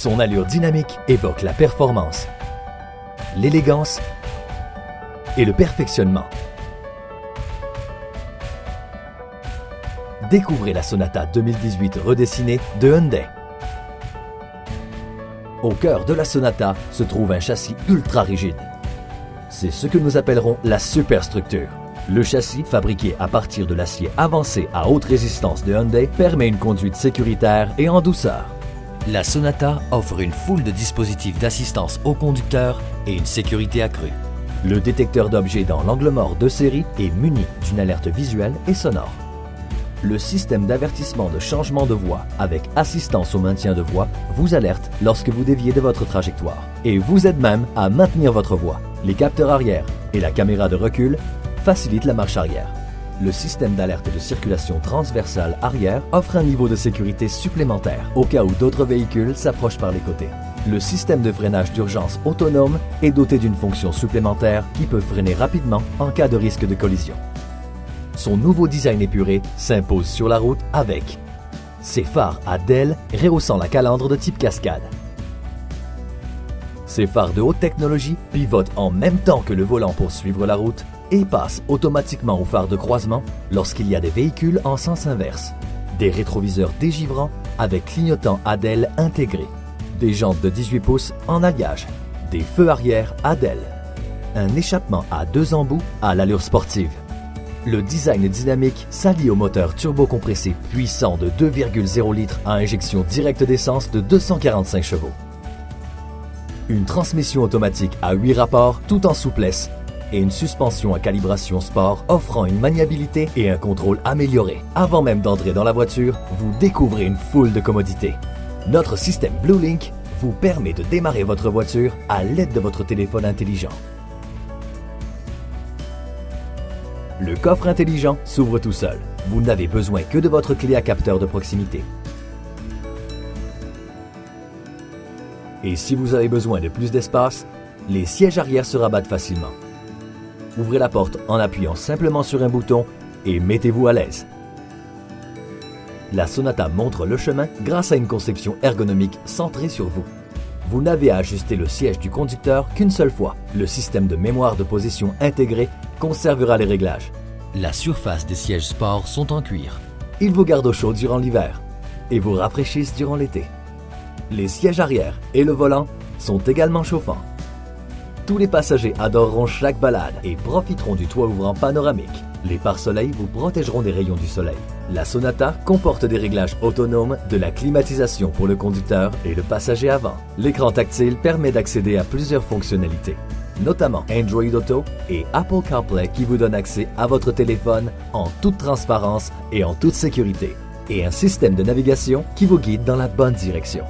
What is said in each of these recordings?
Son allure dynamique évoque la performance, l'élégance et le perfectionnement. Découvrez la Sonata 2018 redessinée de Hyundai. Au cœur de la Sonata se trouve un châssis ultra rigide. C'est ce que nous appellerons la superstructure. Le châssis, fabriqué à partir de l'acier avancé à haute résistance de Hyundai, permet une conduite sécuritaire et en douceur. La Sonata offre une foule de dispositifs d'assistance au conducteur et une sécurité accrue. Le détecteur d'objets dans l'angle mort de série est muni d'une alerte visuelle et sonore. Le système d'avertissement de changement de voie avec assistance au maintien de voie vous alerte lorsque vous déviez de votre trajectoire et vous aide même à maintenir votre voie. Les capteurs arrière et la caméra de recul facilitent la marche arrière. Le système d'alerte de circulation transversale arrière offre un niveau de sécurité supplémentaire au cas où d'autres véhicules s'approchent par les côtés. Le système de freinage d'urgence autonome est doté d'une fonction supplémentaire qui peut freiner rapidement en cas de risque de collision. Son nouveau design épuré s'impose sur la route avec ses phares à DEL rehaussant la calandre de type cascade. Ses phares de haute technologie pivotent en même temps que le volant pour suivre la route et passent automatiquement aux phares de croisement lorsqu'il y a des véhicules en sens inverse. Des rétroviseurs dégivrants avec clignotants ADEL intégrés. Des jantes de 18 pouces en alliage. Des feux arrière ADEL. Un échappement à 2 embouts à l'allure sportive. Le design dynamique s'allie au moteur turbocompressé puissant de 2,0 litres à injection directe d'essence de 245 chevaux. Une transmission automatique à 8 rapports tout en souplesse et une suspension à calibration sport offrant une maniabilité et un contrôle amélioré. Avant même d'entrer dans la voiture, vous découvrez une foule de commodités. Notre système BlueLink vous permet de démarrer votre voiture à l'aide de votre téléphone intelligent. Le coffre intelligent s'ouvre tout seul. Vous n'avez besoin que de votre clé à capteur de proximité. Et si vous avez besoin de plus d'espace, les sièges arrière se rabattent facilement. Ouvrez la porte en appuyant simplement sur un bouton et mettez-vous à l'aise. La Sonata montre le chemin grâce à une conception ergonomique centrée sur vous. Vous n'avez à ajuster le siège du conducteur qu'une seule fois. Le système de mémoire de position intégré conservera les réglages. La surface des sièges sport sont en cuir. Ils vous gardent au chaud durant l'hiver et vous rafraîchissent durant l'été. Les sièges arrière et le volant sont également chauffants. Tous les passagers adoreront chaque balade et profiteront du toit ouvrant panoramique. Les pare-soleils vous protégeront des rayons du soleil. La Sonata comporte des réglages autonomes, de la climatisation pour le conducteur et le passager avant. L'écran tactile permet d'accéder à plusieurs fonctionnalités, notamment Android Auto et Apple CarPlay qui vous donnent accès à votre téléphone en toute transparence et en toute sécurité, et un système de navigation qui vous guide dans la bonne direction.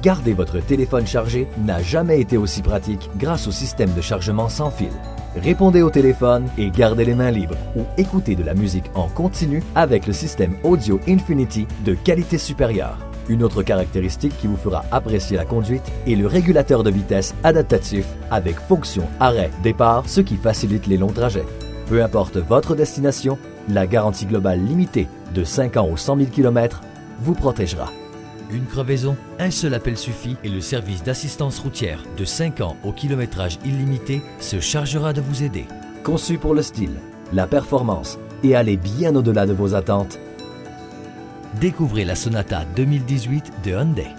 Garder votre téléphone chargé n'a jamais été aussi pratique grâce au système de chargement sans fil. Répondez au téléphone et gardez les mains libres ou écoutez de la musique en continu avec le système Audio Infinity de qualité supérieure. Une autre caractéristique qui vous fera apprécier la conduite est le régulateur de vitesse adaptatif avec fonction arrêt-départ, ce qui facilite les longs trajets. Peu importe votre destination, la garantie globale limitée de 5 ans ou 100 000 km vous protégera. Une crevaison, un seul appel suffit et le service d'assistance routière de 5 ans au kilométrage illimité se chargera de vous aider. Conçu pour le style, la performance et aller bien au-delà de vos attentes, découvrez la Sonata 2018 de Hyundai.